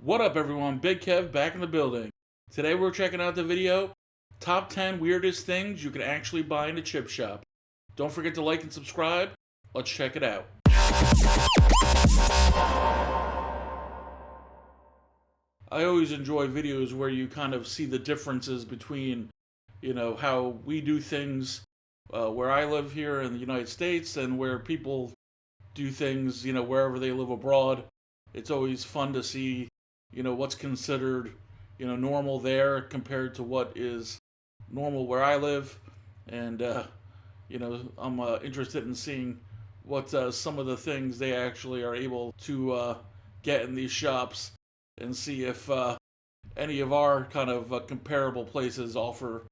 What up everyone, Big Kev back in the building. Today we're checking out the video, Top 10 Weirdest Things You Can Actually Buy in a Chip Shop. Don't forget to like and subscribe. Let's check it out. I always enjoy videos where you kind of see the differences between, how we do things where I live here in the United States and where people do things, wherever they live abroad. It's always fun to see what's considered, normal there compared to what is normal where I live. And, I'm interested in seeing what some of the things they actually are able to get in these shops and see if any of our kind of comparable places offer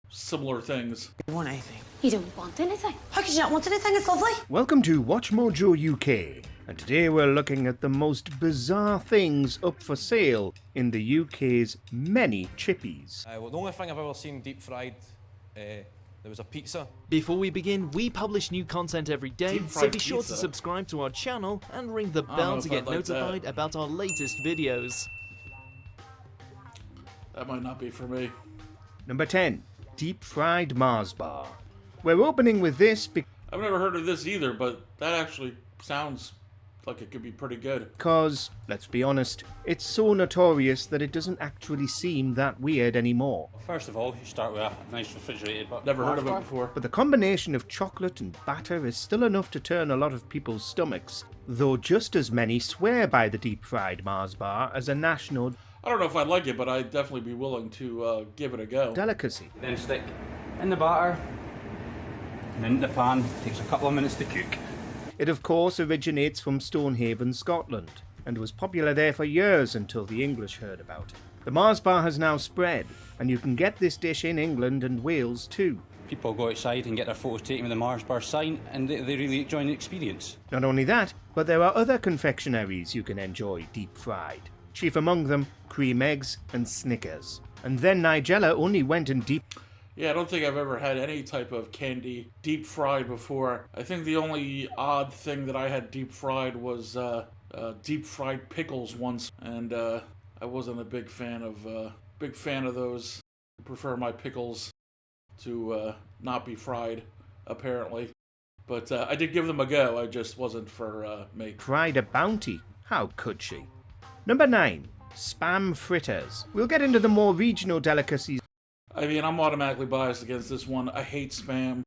similar things. You want anything? You don't want anything. How could you not want anything? It's lovely. Welcome to Watch Mojo UK, and today we're looking at the most bizarre things up for sale in the UK's many chippies. Well, the only thing I've ever seen deep fried, there was a pizza. Before we begin, we publish new content every day, so be sure to subscribe to our channel and ring the bell to get notified about our latest videos. That might not be for me. Number 10. Deep fried Mars bar. We're opening with this I've never heard of this either, but that actually sounds like it could be pretty good. because, let's be honest, it's so notorious that it doesn't actually seem that weird anymore. First of all, you start with a nice refrigerated but Never heard of it before. But the combination of chocolate and batter is still enough to turn a lot of people's stomachs, though just as many swear by the deep fried Mars bar as a national I don't know if I'd like it, but I'd definitely be willing to give it a go. delicacy. then stick in the batter and in the pan. Takes a couple of minutes to cook. It of course originates from Stonehaven, Scotland, and was popular there for years until the English heard about it. The Mars bar has now spread, and you can get this dish in England and Wales too. People go outside and get their photos taken with the Mars bar sign, and they really enjoy the experience. Not only that, but there are other confectionaries you can enjoy deep fried. Chief among them, cream eggs and Snickers. And then Nigella only went in deep. Yeah, I don't think I've ever had any type of candy deep fried before. I think the only odd thing that I had deep fried was deep fried pickles once, and I wasn't a big fan of those. I prefer my pickles to not be fried, apparently. But I did give them a go. I just wasn't for me. Fried a bounty. How could she? Number 9. Spam fritters. We'll get into the more regional delicacies. I mean, I'm automatically biased against this one. I hate Spam.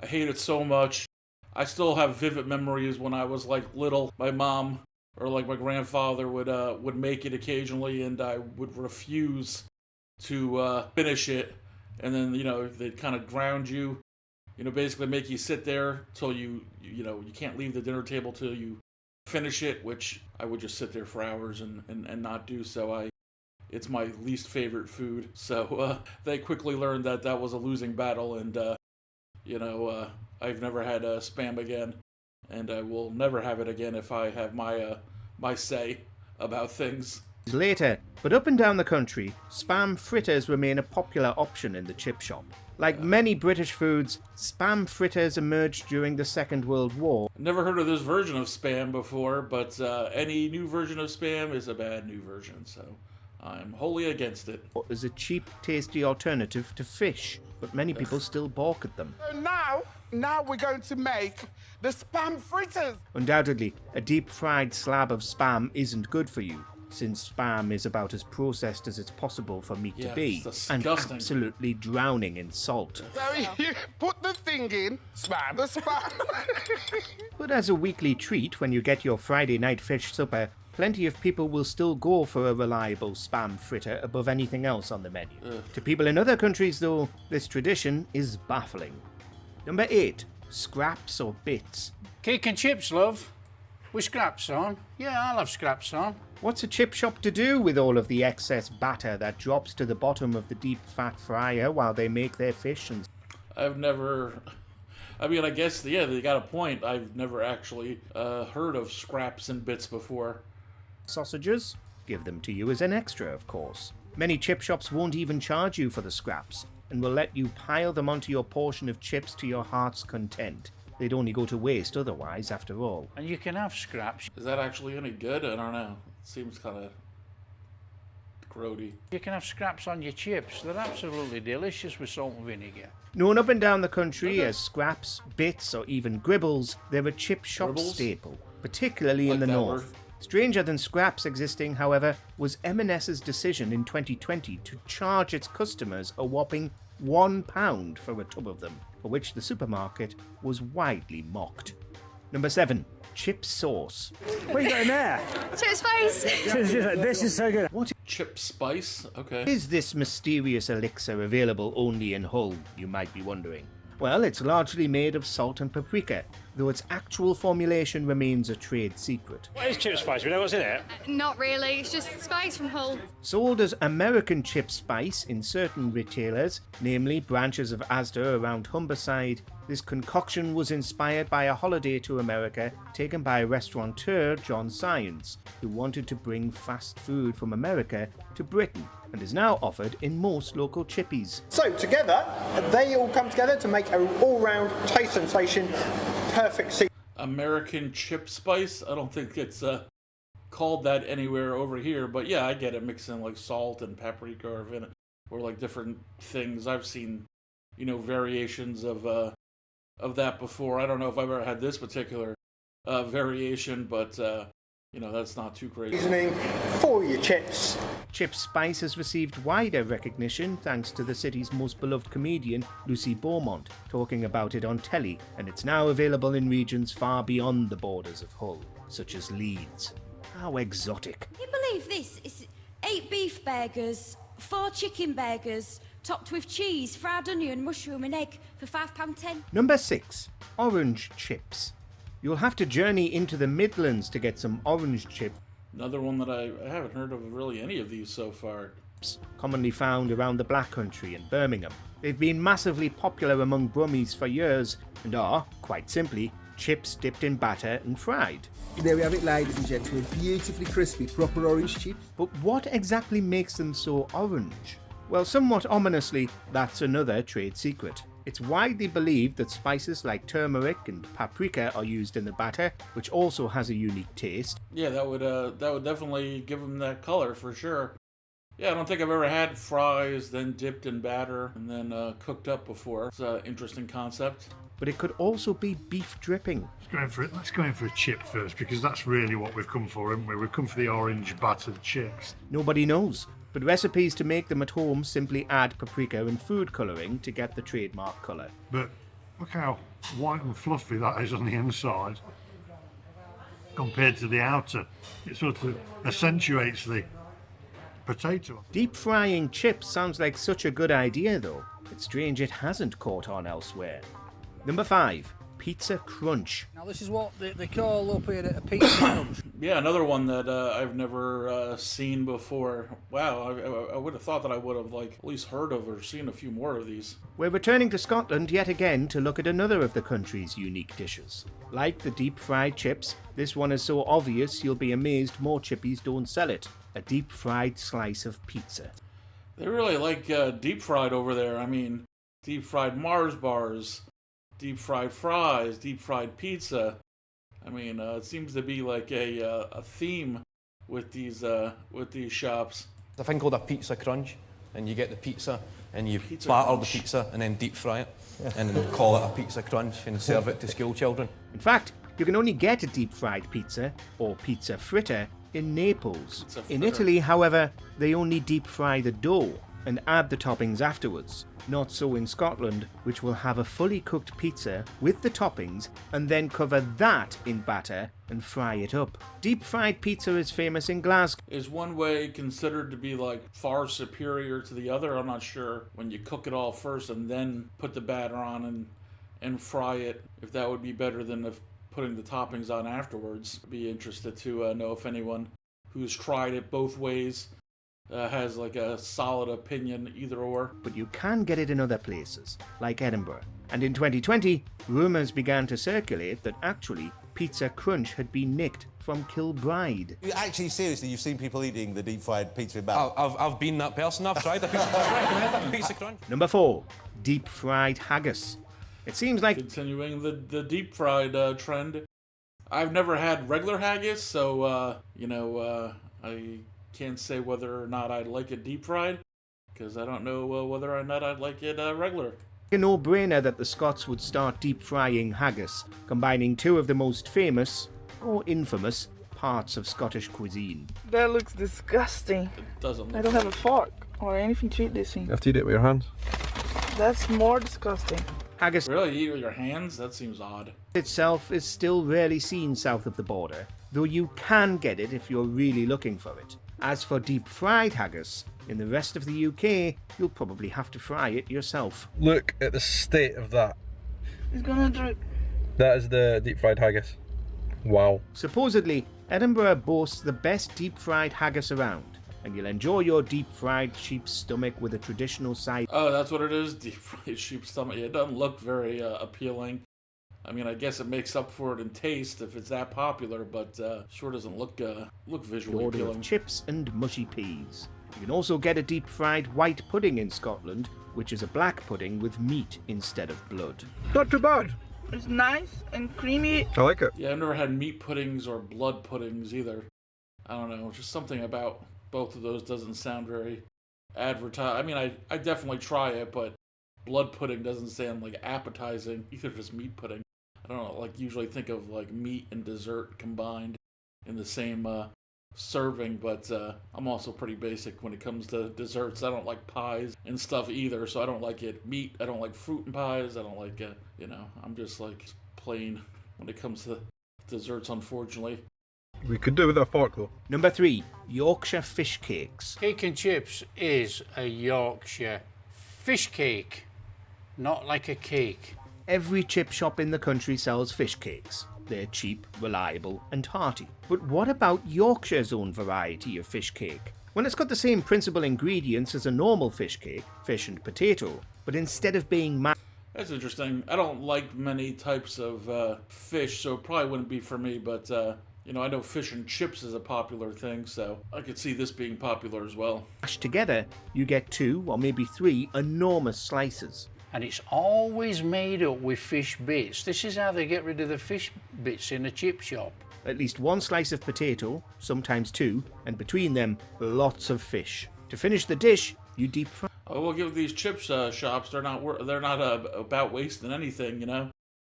I hate it so much. I still have vivid memories when I was like little. My mom or like my grandfather would make it occasionally, and I would refuse to finish it. And then they'd kind of ground you, basically make you sit there till you can't leave the dinner table till you finish it, which I would just sit there for hours and not do so. It's my least favorite food, so they quickly learned that was a losing battle, and I've never had Spam again, and I will never have it again if I have my say about things. Later, but up and down the country, Spam fritters remain a popular option in the chip shop. Like many British foods, Spam fritters emerged during the Second World War. Never heard of this version of Spam before, but any new version of Spam is a bad new version, so I'm wholly against it. As a cheap, tasty alternative to fish, but many people still balk at them. So now we're going to make the Spam fritters. Undoubtedly, a deep-fried slab of Spam isn't good for you, since Spam is about as processed as it's possible for meat to be, it's and disgusting. absolutely drowning in salt. So you put the thing in, Spam, the Spam. But as a weekly treat when you get your Friday night fish supper, plenty of people will still go for a reliable Spam fritter above anything else on the menu. To people in other countries, though, this tradition is baffling. Number 8. Scraps or bits. Cake and chips, love. With scraps on. Yeah, I'll have scraps on. What's a chip shop to do with all of the excess batter that drops to the bottom of the deep fat fryer while they make their fish and... I've never... I mean, I guess, they got a point. I've never actually heard of scraps and bits before. sausages? Give them to you as an extra, of course. Many chip shops won't even charge you for the scraps, and will let you pile them onto your portion of chips to your heart's content. They'd only go to waste otherwise, after all. And you can have scraps. Is that actually any good? I don't know. It seems kind of grody. You can have scraps on your chips. They're absolutely delicious with salt and vinegar. Known up and down the country as scraps, bits, or even gribbles, they're a chip shop Gribbles? staple, particularly in Like the that north. word. Stranger than scraps existing, however, was M&S's decision in 2020 to charge its customers a whopping £1 for a tub of them, for which the supermarket was widely mocked. Number 7. Chip sauce. What you got in there? Chip spice. This is so good. What Chip spice? Okay. is this mysterious elixir available only in Hull, you might be wondering? Well, it's largely made of salt and paprika, though its actual formulation remains a trade secret. What is chip spice? We know what's in it. Not really. It's just spice from Hull. Sold as American chip spice in certain retailers, namely branches of Asda around Humberside, this concoction was inspired by a holiday to America taken by restaurateur John Science, who wanted to bring fast food from America to Britain, and is now offered in most local chippies. So together, they all come together to make an all-round taste sensation, perfect. American chip spice? I don't think it's called that anywhere over here, but yeah, I get it. Mixing like salt and paprika or vinegar, or like different things. I've seen, variations of that before. I don't know if I've ever had this particular variation, but that's not too crazy. Seasoning for your chips. Chip Spice has received wider recognition thanks to the city's most beloved comedian, Lucy Beaumont, talking about it on telly, and it's now available in regions far beyond the borders of Hull, such as Leeds. How exotic. Can you believe this? It's 8 beef burgers, 4 chicken burgers, topped with cheese, fried onion, mushroom and egg for £5.10. Number 6. Orange chips. You'll have to journey into the Midlands to get some orange chips. Another one that I haven't heard of really any of these so far. Commonly found around the Black Country and Birmingham. They've been massively popular among Brummies for years and are, quite simply, chips dipped in batter and fried. There we have it, ladies and gentlemen. Beautifully crispy, proper orange chips. But what exactly makes them so orange? Well, somewhat ominously, that's another trade secret. It's widely believed that spices like turmeric and paprika are used in the batter, which also has a unique taste. Yeah, that would definitely give them that color for sure. Yeah, I don't think I've ever had fries, then dipped in batter, and then cooked up before. It's an interesting concept. But it could also be beef dripping. Let's go in for a chip first, because that's really what we've come for, haven't we? We've come for the orange battered chips. Nobody knows, but recipes to make them at home simply add paprika and food colouring to get the trademark colour. But look how white and fluffy that is on the inside compared to the outer. It sort of accentuates the potato. Deep frying chips sounds like such a good idea though. It's strange it hasn't caught on elsewhere. Number 5. Pizza Crunch. Now this is what they call up here a pizza crunch. Yeah, another one that I've never seen before. Wow, I would have thought that I would have at least heard of or seen a few more of these. We're returning to Scotland yet again to look at another of the country's unique dishes. Like the deep fried chips, this one is so obvious you'll be amazed more chippies don't sell it. A deep fried slice of pizza. They really like deep fried over there. I mean, deep fried Mars bars, deep fried fries, deep fried pizza. I mean, it seems to be like a theme with these shops. It's a thing called a pizza crunch, and you get the pizza and you batter the pizza and then deep fry it, and then call it a pizza crunch and serve it to school children. In fact, you can only get a deep fried pizza or pizza fritter in Naples. In Italy, however, they only deep fry the dough and add the toppings afterwards. Not so in Scotland, which will have a fully cooked pizza with the toppings and then cover that in batter and fry it up. Deep fried pizza is famous in Glasgow. Is one way considered to be far superior to the other? I'm not sure. When you cook it all first and then put the batter on and fry it, if that would be better than putting the toppings on afterwards. I'd be interested to know if anyone who's tried it both ways has a solid opinion either or. But you can get it in other places, like Edinburgh. And in 2020, rumours began to circulate that actually Pizza Crunch had been nicked from Kilbride. Actually, seriously, you've seen people eating the deep-fried pizza in batter? I've been that person. I've tried the pizza crunch. Number 4. Deep fried haggis. It seems like... Continuing the deep fried trend. I've never had regular haggis, so, I can't say whether or not I'd like it deep fried, because I don't know whether or not I'd like it regular. A no-brainer that the Scots would start deep frying haggis, combining two of the most famous, or infamous, parts of Scottish cuisine. That looks disgusting. It doesn't look I don't have a fork or anything to eat this in. You have to eat it with your hands. That's more disgusting. Haggis really? You eat with your hands? That seems odd. Itself is still rarely seen south of the border, though you can get it if you're really looking for it. As for deep-fried haggis, in the rest of the UK, you'll probably have to fry it yourself. Look at the state of that. It's gonna drip. That is the deep-fried haggis. Wow. Supposedly, Edinburgh boasts the best deep-fried haggis around, and you'll enjoy your deep-fried sheep's stomach with a traditional side. Oh, that's what it is? Deep-fried sheep's stomach. Yeah, it doesn't look very appealing. I mean, I guess it makes up for it in taste if it's that popular, but sure doesn't look visually order appealing. Of chips and mushy peas. You can also get a deep-fried white pudding in Scotland, which is a black pudding with meat instead of blood. Not too bad. It's nice and creamy. I like it. Yeah, I've never had meat puddings or blood puddings either. I don't know, just something about both of those doesn't sound very advertised. I mean, I definitely try it, but blood pudding doesn't sound like appetizing. Either just meat pudding. I don't know, like usually think of like meat and dessert combined in the same serving, but I'm also pretty basic when it comes to desserts. I don't like pies and stuff either, so I don't like it meat. I don't like fruit and pies. I don't like I'm just like plain when it comes to desserts, unfortunately. We could do with a fork though. Number 3, Yorkshire fish cakes. Cake and chips is a Yorkshire fish cake, not like a cake. Every chip shop in the country sells fish cakes. They're cheap, reliable, and hearty. But what about Yorkshire's own variety of fish cake? Well, it's got the same principal ingredients as a normal fish cake, fish and potato, but instead of being That's interesting. I don't like many types of fish, so it probably wouldn't be for me, but I know fish and chips is a popular thing, so I could see this being popular as well. mashed together, you get 2 or maybe 3 enormous slices. And it's always made up with fish bits. This is how they get rid of the fish bits in a chip shop. At least 1 slice of potato, sometimes 2, and between them, lots of fish. To finish the dish, you deep fry. Oh, we'll give these chips shops. They're not about wasting anything.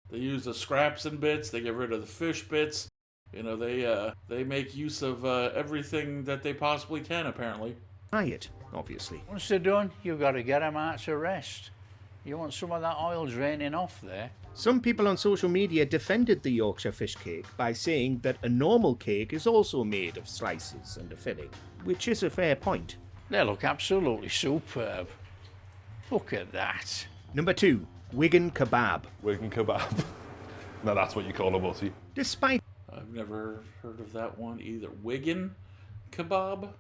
They use the scraps and bits. They get rid of the fish bits. They make use of everything that they possibly can. Apparently. Fry it, obviously. Once they're done, you've got to get them out to rest. You want some of that oil draining off there. Some people on social media defended the Yorkshire fish cake by saying that a normal cake is also made of slices and a filling, which is a fair point. They look absolutely superb. Look at that. Number 2, Wigan kebab. Wigan kebab. Now that's what you call a butty. Despite I've never heard of that one either. Wigan kebab?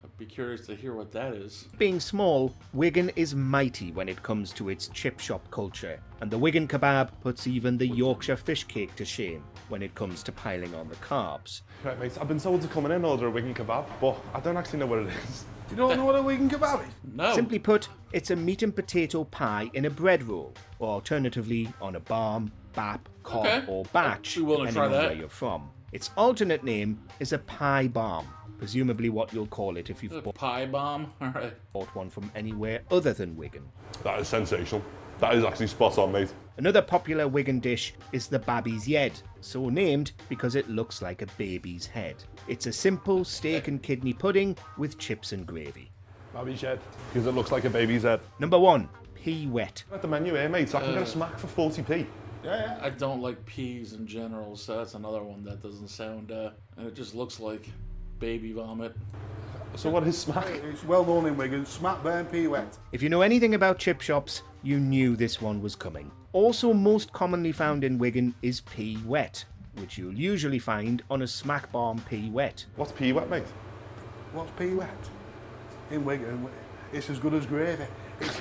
I'd be curious to hear what that is. being small, Wigan is mighty when it comes to its chip shop culture, and the Wigan kebab puts even the Yorkshire fish cake to shame when it comes to piling on the carbs. Right, mates, I've been told to come in and order a Wigan kebab, but I don't actually know what it is. You don't know what a Wigan kebab is? No. Simply put, it's a meat and potato pie in a bread roll, or alternatively on a barm, bap, cob, Okay. or batch, I'd be willing to depending try on that. where you're from. Its alternate name is a pie barm, presumably what you'll call it if you've A pie bomb? Alright. bought one from anywhere other than Wigan. That is sensational. That is actually spot on, mate. Another popular Wigan dish is the Babby's Yed, so named because it looks like a baby's head. It's a simple steak and kidney pudding with chips and gravy. Baby's head, because it looks like a baby's head. Number 1, pea wet. At the menu here, mate, I can get a smack for 40p. Yeah. I don't like peas in general, so that's another one that doesn't sound, and it just looks like baby vomit. So what is smack? It's well known in Wigan. Smack burn pea wet. If you know anything about chip shops, you knew this one was coming. Also most commonly found in Wigan is pea wet, which you'll usually find on a smack barm pea wet. What's pea wet, mate? What's pea wet? In Wigan, it's as good as gravy.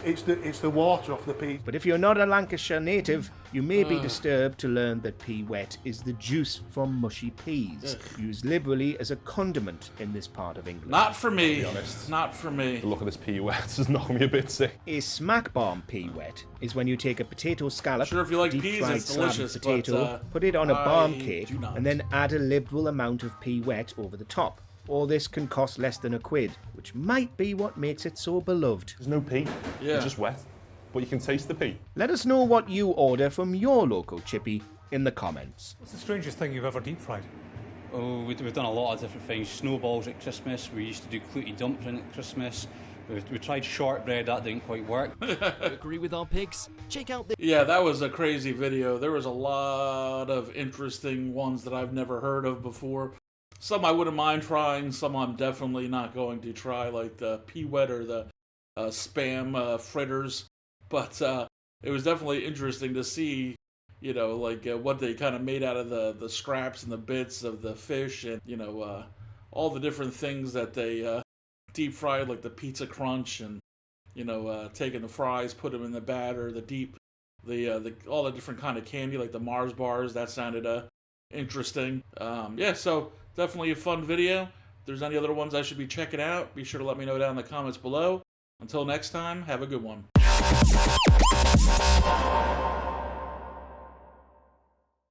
It's the water off the peas. But if you're not a Lancashire native, you may be disturbed to learn that pea wet is the juice from mushy peas, used liberally as a condiment in this part of England. Not for me. To be honest. Not for me. The look of this pea wet is knocking me a bit sick. A smack barm pea wet is when you take a potato scallop, Sure, if you like deep peas, fried it's slab of delicious, potato, but, put it on a barm I cake, do not. and then add a liberal amount of pea wet over the top. or this can cost less than £1, which might be what makes it so beloved. There's no pea. Yeah. It's just wet. But you can taste the pea. Let us know what you order from your local chippy in the comments. What's the strangest thing you've ever deep fried? Oh, we've done a lot of different things. Snowballs at Christmas. We used to do clooty dumpling at Christmas. We tried shortbread. That didn't quite work. Agree with our picks? Check out the... Yeah, that was a crazy video. There was a lot of interesting ones that I've never heard of before. Some I wouldn't mind trying. Some I'm definitely not going to try, like the pea wet or the spam fritters. But it was definitely interesting to see, you know, like what they kind of made out of the scraps and the bits of the fish, and, you know, all the different things that they deep fried, like the pizza crunch, and, you know, taking the fries, put them in the batter, all the different kind of candy, like the Mars bars. That sounded interesting. Yeah, so definitely a fun video. If there's any other ones I should be checking out, be sure to let me know down in the comments below. Until next time, have a good one.